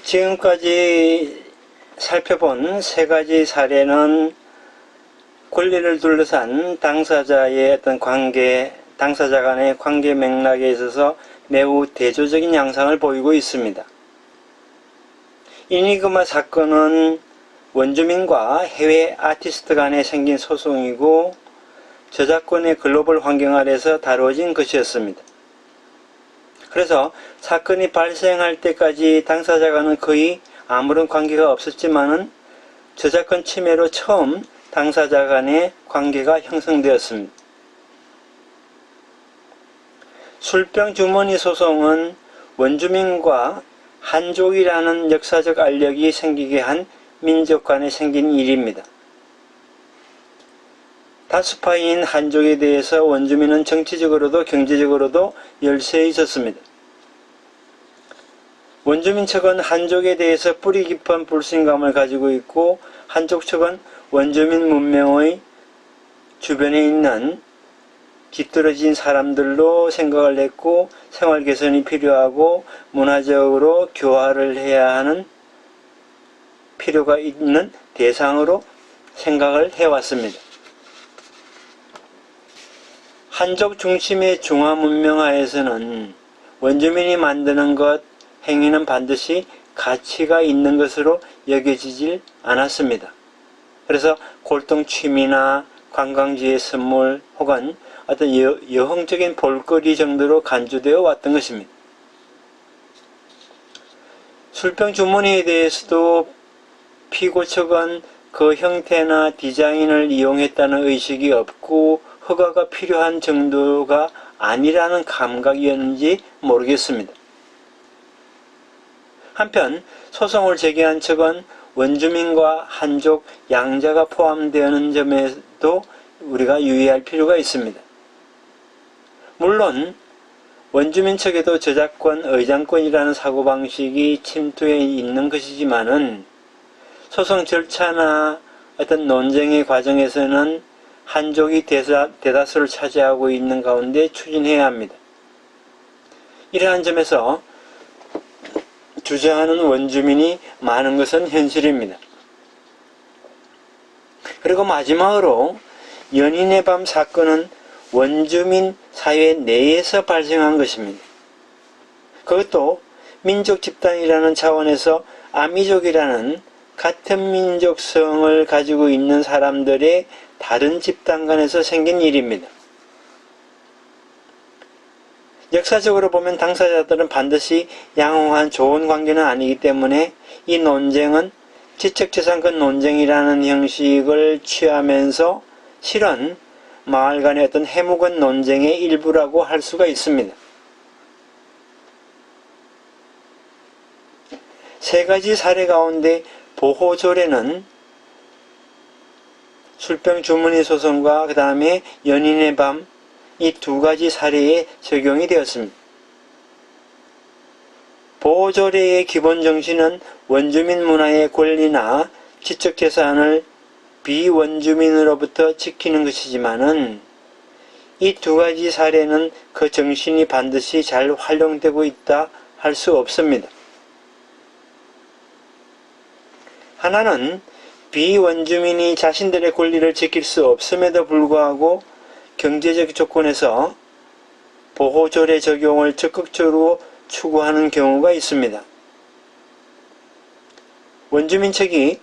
지금까지 살펴본 세 가지 사례는 권리를 둘러싼 당사자의 어떤 관계, 당사자 간의 관계 맥락에 있어서 매우 대조적인 양상을 보이고 있습니다. 이니그마 사건은 원주민과 해외 아티스트 간에 생긴 소송이고 저작권의 글로벌 환경 아래서 다루어진 것이었습니다. 그래서 사건이 발생할 때까지 당사자와는 거의 아무런 관계가 없었지만은 저작권 침해로 처음 당사자 간의 관계가 형성되었습니다. 술병 주머니 소송은 원주민과 한족이라는 역사적 알력이 생기게 한 민족 간에 생긴 일입니다. 다수파인 한족에 대해서 원주민은 정치적으로도 경제적으로도 열세에 있었습니다. 원주민 측은 한족에 대해서 뿌리 깊은 불신감을 가지고 있고 한족 측은 원주민 문명의 주변에 있는 뒤떨어진 사람들로 생각을 했고 생활 개선이 필요하고 문화적으로 교화를 해야 하는 필요가 있는 대상으로 생각을 해왔습니다. 한족 중심의 중화 문명하에서는 원주민이 만드는 것, 행위는 반드시 가치가 있는 것으로 여겨지질 않았습니다. 그래서 골동 취미나 관광지의 선물 혹은 어떤 여흥적인 볼거리 정도로 간주되어 왔던 것입니다. 술병 주머니에 대해서도 피고 측은 그 형태나 디자인을 이용했다는 의식이 없고 허가가 필요한 정도가 아니라는 감각이었는지 모르겠습니다. 한편 소송을 제기한 측은 원주민과 한족 양자가 포함되는 점에도 우리가 유의할 필요가 있습니다. 물론 원주민 측에도 저작권, 의장권이라는 사고방식이 침투해 있는 것이지만은 소송 절차나 어떤 논쟁의 과정에서는 한족이 대다수를 차지하고 있는 가운데 추진해야 합니다. 이러한 점에서 주장하는 원주민이 많은 것은 현실입니다. 그리고 마지막으로 연인의 밤 사건은 원주민 사회 내에서 발생한 것입니다. 그것도 민족 집단이라는 차원에서 아미족이라는 같은 민족성을 가지고 있는 사람들의 다른 집단 간에서 생긴 일입니다. 역사적으로 보면 당사자들은 반드시 양호한 좋은 관계는 아니기 때문에 이 논쟁은 지적재산권 논쟁이라는 형식을 취하면서 실은 마을 간의 어떤 해묵은 논쟁의 일부라고 할 수가 있습니다. 세 가지 사례 가운데 보호조례는 술병 주머니 소송과 그 다음에 연인의 밤 이 두 가지 사례에 적용이 되었습니다. 보호조례의 기본 정신은 원주민 문화의 권리나 지적재산을 비원주민으로부터 지키는 것이지만은 이 두 가지 사례는 그 정신이 반드시 잘 활용되고 있다 할 수 없습니다. 하나는 비원주민이 자신들의 권리를 지킬 수 없음에도 불구하고 경제적 조건에서 보호조례 적용을 적극적으로 추구하는 경우가 있습니다. 원주민 측이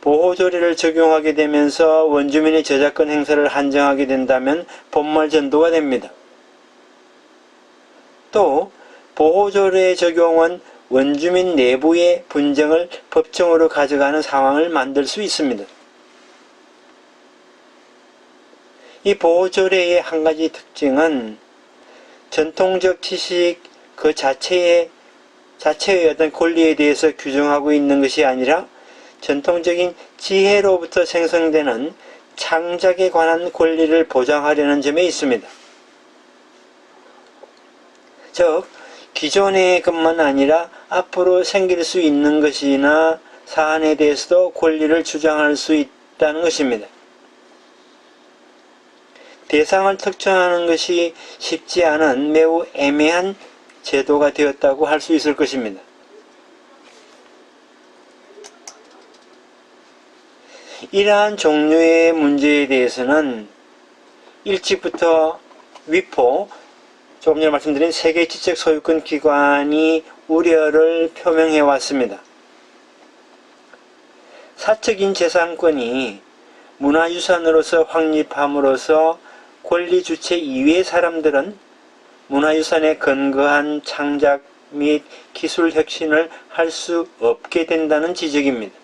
보호조례를 적용하게 되면서 원주민의 저작권 행사를 한정하게 된다면 본말 전도가 됩니다. 또 보호조례 적용은 원주민 내부의 분쟁을 법정으로 가져가는 상황을 만들 수 있습니다. 이 보호조례의 한 가지 특징은 전통적 지식 그 자체의 어떤 권리에 대해서 규정하고 있는 것이 아니라 전통적인 지혜로부터 생성되는 창작에 관한 권리를 보장하려는 점에 있습니다. 즉, 기존의 것만 아니라 앞으로 생길 수 있는 것이나 사안에 대해서도 권리를 주장할 수 있다는 것입니다. 대상을 특정하는 것이 쉽지 않은 매우 애매한 제도가 되었다고 할 수 있을 것입니다. 이러한 종류의 문제에 대해서는 일찍부터 위포, 조금 전에 말씀드린 세계 지적 소유권 기관이 우려를 표명해 왔습니다. 사적인 재산권이 문화유산으로서 확립함으로써 권리 주체 이외의 사람들은 문화유산에 근거한 창작 및 기술 혁신을 할 수 없게 된다는 지적입니다.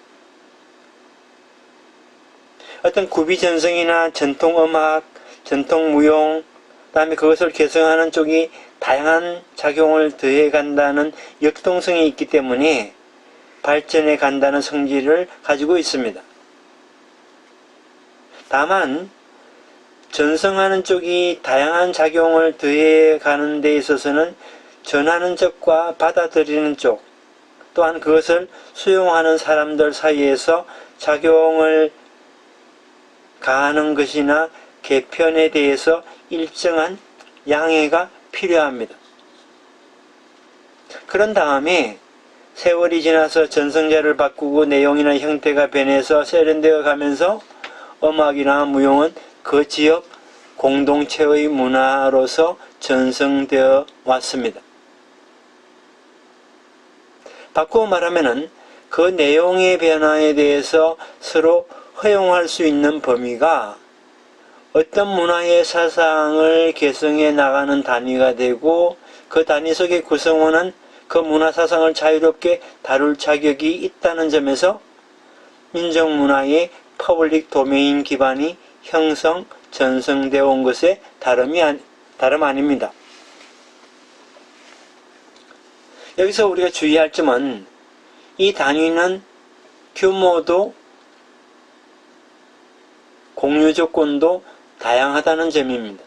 어떤 구비전성이나 전통음악, 전통무용, 그 다음에 그것을 개성하는 쪽이 다양한 작용을 더해간다는 역동성이 있기 때문에 발전해 간다는 성질을 가지고 있습니다. 다만 전성하는 쪽이 다양한 작용을 더해가는 데 있어서는 전하는 쪽과 받아들이는 쪽, 또한 그것을 수용하는 사람들 사이에서 작용을 가하는 것이나 개편에 대해서 일정한 양해가 필요합니다. 그런 다음에 세월이 지나서 전성자를 바꾸고 내용이나 형태가 변해서 세련되어 가면서 음악이나 무용은 그 지역 공동체의 문화로서 전승되어 왔습니다. 바꾸어 말하면 그 내용의 변화에 대해서 서로 허용할 수 있는 범위가 어떤 문화의 사상을 개성해 나가는 단위가 되고 그 단위 속의 구성원은 그 문화 사상을 자유롭게 다룰 자격이 있다는 점에서 민족문화의 퍼블릭 도메인 기반이 형성, 전승되어 온 것에 다름 아닙니다. 여기서 우리가 주의할 점은 이 단위는 규모도 공유 조건도 다양하다는 점입니다.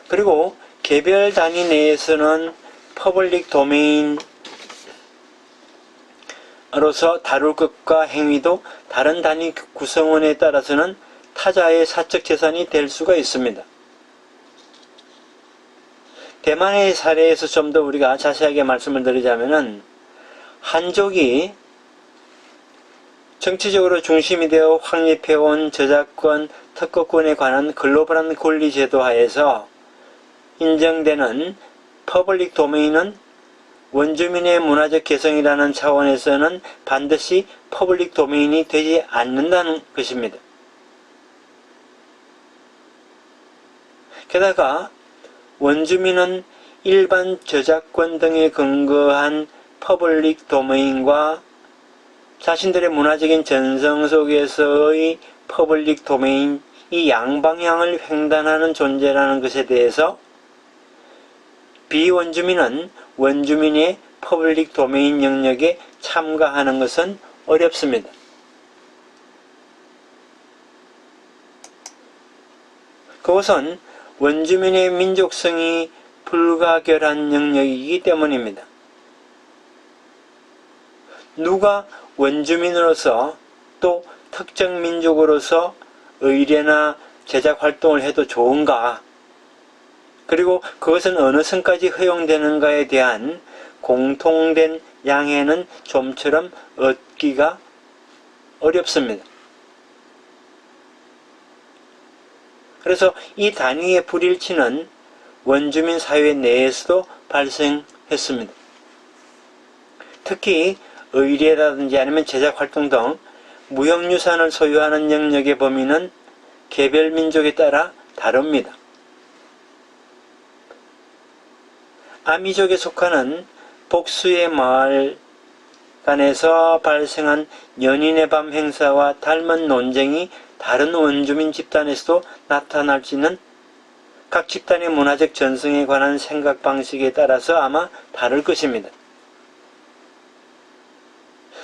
그리고 개별 단위 내에서는 퍼블릭 도메인으로서 다룰 것과 행위도 다른 단위 구성원에 따라서는 타자의 사적 재산이 될 수가 있습니다. 대만의 사례에서 좀 더 우리가 자세하게 말씀을 드리자면은 한족이 정치적으로 중심이 되어 확립해온 저작권, 특허권에 관한 글로벌한 권리 제도 하에서 인정되는 퍼블릭 도메인은 원주민의 문화적 개성이라는 차원에서는 반드시 퍼블릭 도메인이 되지 않는다는 것입니다. 게다가 원주민은 일반 저작권 등에 근거한 퍼블릭 도메인과 자신들의 문화적인 전성 속에서의 퍼블릭 도메인, 이 양방향을 횡단하는 존재라는 것에 대해서 비원주민은 원주민의 퍼블릭 도메인 영역에 참가하는 것은 어렵습니다. 그것은 원주민의 민족성이 불가결한 영역이기 때문입니다. 누가 원주민으로서 또 특정 민족으로서 의례나 제작 활동을 해도 좋은가? 그리고 그것은 어느 선까지 허용되는가에 대한 공통된 양해는 좀처럼 얻기가 어렵습니다. 그래서 이 단위의 불일치는 원주민 사회 내에서도 발생했습니다. 특히 의례라든지 아니면 제작활동 등 무형유산을 소유하는 영역의 범위는 개별 민족에 따라 다릅니다. 아미족에 속하는 복수의 마을 간에서 발생한 연인의 밤 행사와 닮은 논쟁이 다른 원주민 집단에서도 나타날지는 각 집단의 문화적 전승에 관한 생각 방식에 따라서 아마 다를 것입니다.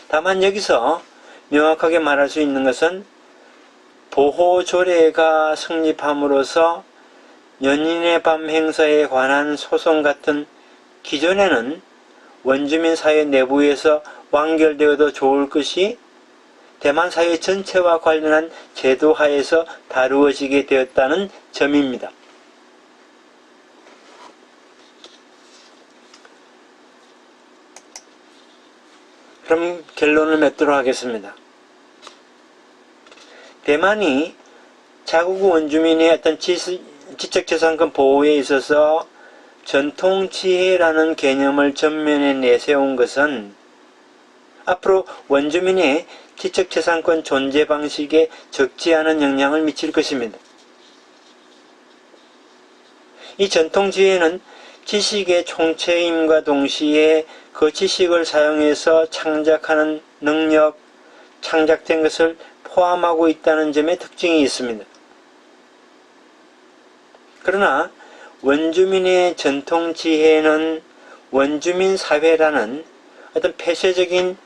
다만 여기서 명확하게 말할 수 있는 것은 보호조례가 성립함으로써 연인의 밤 행사에 관한 소송 같은 기존에는 원주민 사회 내부에서 완결되어도 좋을 것이 대만 사회 전체와 관련한 제도 하에서 다루어지게 되었다는 점입니다. 그럼 결론을 맺도록 하겠습니다. 대만이 자국 원주민의 어떤 지적재산권 보호에 있어서 전통지혜라는 개념을 전면에 내세운 것은 앞으로 원주민의 지적재산권 존재 방식에 적지 않은 영향을 미칠 것입니다. 이 전통지혜는 지식의 총체임과 동시에 그 지식을 사용해서 창작하는 능력, 창작된 것을 포함하고 있다는 점에 특징이 있습니다. 그러나 원주민의 전통지혜는 원주민 사회라는 어떤 폐쇄적인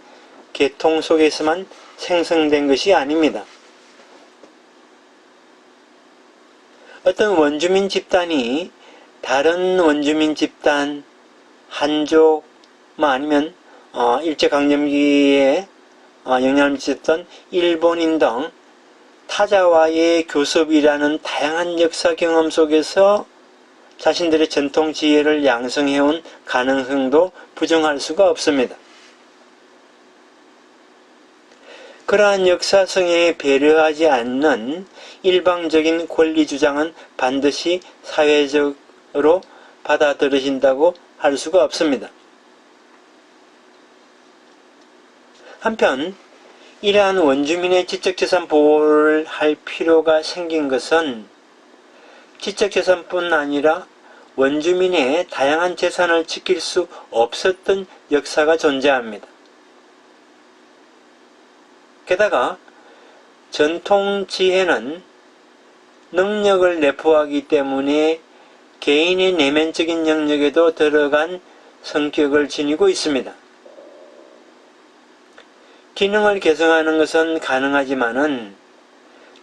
계통 속에서만 생성된 것이 아닙니다. 어떤 원주민 집단이 다른 원주민 집단, 한족, 아니면 일제강점기에 영향을 미쳤던 일본인 등 타자와의 교섭이라는 다양한 역사 경험 속에서 자신들의 전통 지혜를 양성해온 가능성도 부정할 수가 없습니다. 그러한 역사성에 배려하지 않는 일방적인 권리 주장은 반드시 사회적으로 받아들여진다고 할 수가 없습니다. 한편 이러한 원주민의 지적재산 보호를 할 필요가 생긴 것은 지적재산뿐 아니라 원주민의 다양한 재산을 지킬 수 없었던 역사가 존재합니다. 게다가 전통지혜는 능력을 내포하기 때문에 개인의 내면적인 영역에도 들어간 성격을 지니고 있습니다. 기능을 개성하는 것은 가능하지만은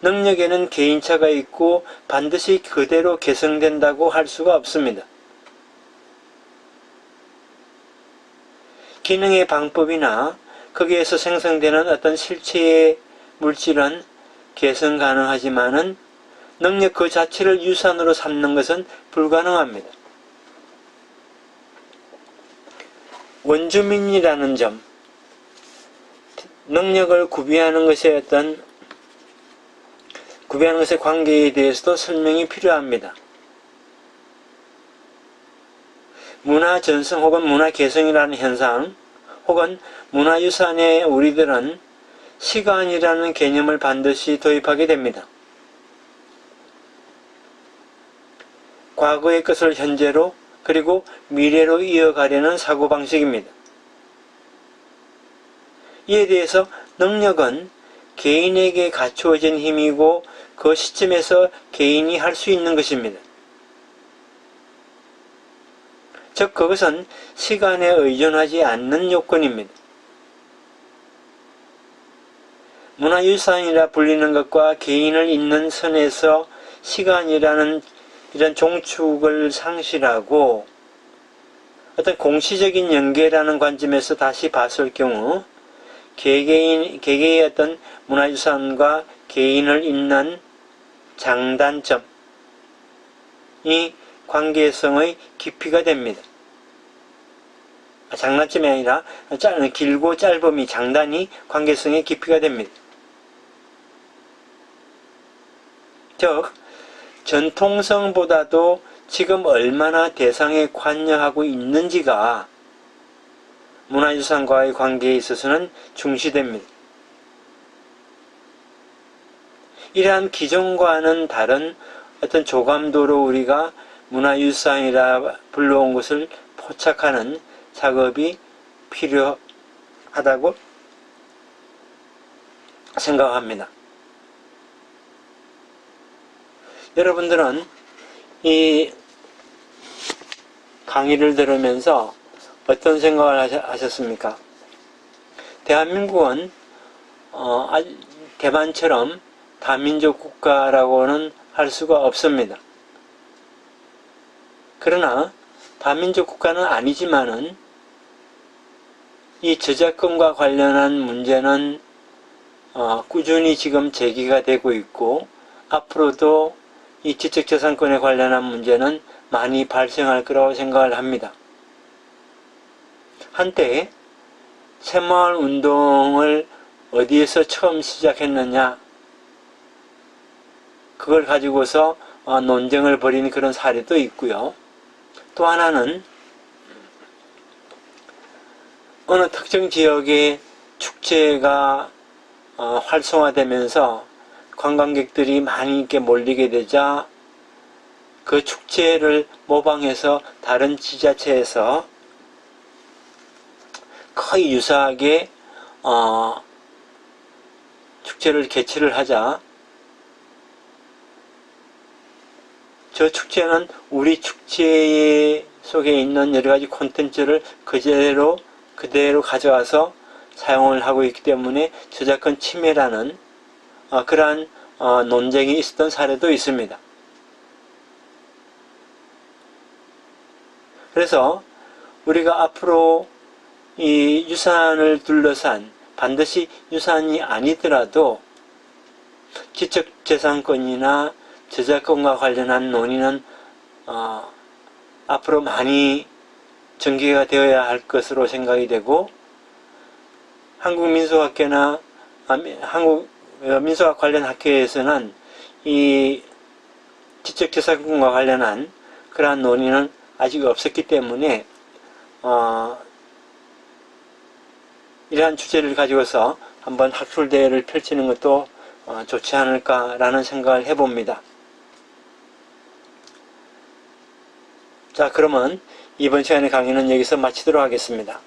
능력에는 개인차가 있고 반드시 그대로 개성된다고 할 수가 없습니다. 기능의 방법이나 거기에서 생성되는 어떤 실체의 물질은 개성 가능하지만은 능력 그 자체를 유산으로 삼는 것은 불가능합니다. 원주민이라는 점, 능력을 구비하는 것의 관계에 대해서도 설명이 필요합니다. 문화 전승 혹은 문화 개성이라는 현상, 혹은 문화유산에 우리들은 시간이라는 개념을 반드시 도입하게 됩니다. 과거의 것을 현재로 그리고 미래로 이어가려는 사고방식입니다. 이에 대해서 능력은 개인에게 갖추어진 힘이고 그 시점에서 개인이 할 수 있는 것입니다. 즉 그것은 시간에 의존하지 않는 요건입니다. 문화유산이라 불리는 것과 개인을 잇는 선에서 시간이라는 이런 종축을 상실하고 어떤 공시적인 연계라는 관점에서 다시 봤을 경우 개개의 어떤 문화유산과 개인을 잇는 장단점이 관계성의 깊이가 됩니다. 장단점이 아니라 길고 짧음이 장단이 관계성의 깊이가 됩니다. 즉 전통성보다도 지금 얼마나 대상에 관여하고 있는지가 문화유산과의 관계에 있어서는 중시됩니다. 이러한 기존과는 다른 어떤 조감도로 우리가 문화유산이라 불러온 것을 포착하는 작업이 필요하다고 생각합니다. 여러분들은 이 강의를 들으면서 어떤 생각을 하셨습니까? 대한민국은 대만처럼 다민족 국가라고는 할 수가 없습니다. 그러나 다민족 국가는 아니지만은 이 저작권과 관련한 문제는 꾸준히 지금 제기가 되고 있고 앞으로도 이 지적재산권에 관련한 문제는 많이 발생할 거라고 생각을 합니다. 한때 새마을 운동을 어디에서 처음 시작했느냐, 그걸 가지고서 논쟁을 벌이는 그런 사례도 있고요. 또 하나는 어느 특정 지역의 축제가 활성화되면서 관광객들이 많이 이렇게 몰리게 되자 그 축제를 모방해서 다른 지자체에서 거의 유사하게 축제를 개최를 하자 저 축제는 우리 축제 속에 있는 여러 가지 콘텐츠를 그대로 가져와서 사용을 하고 있기 때문에 저작권 침해라는 그러한 논쟁이 있었던 사례도 있습니다. 그래서 우리가 앞으로 이 유산을 둘러싼 반드시 유산이 아니더라도 지적재산권이나 저작권과 관련한 논의는 앞으로 많이 전개가 되어야 할 것으로 생각이 되고 한국민속학회나 한국민속학 관련 학회에서는 이 지적재산권과 관련한 그러한 논의는 아직 없었기 때문에 이러한 주제를 가지고서 한번 학술대회를 펼치는 것도 좋지 않을까라는 생각을 해봅니다. 자, 그러면 이번 시간의 강의는 여기서 마치도록 하겠습니다.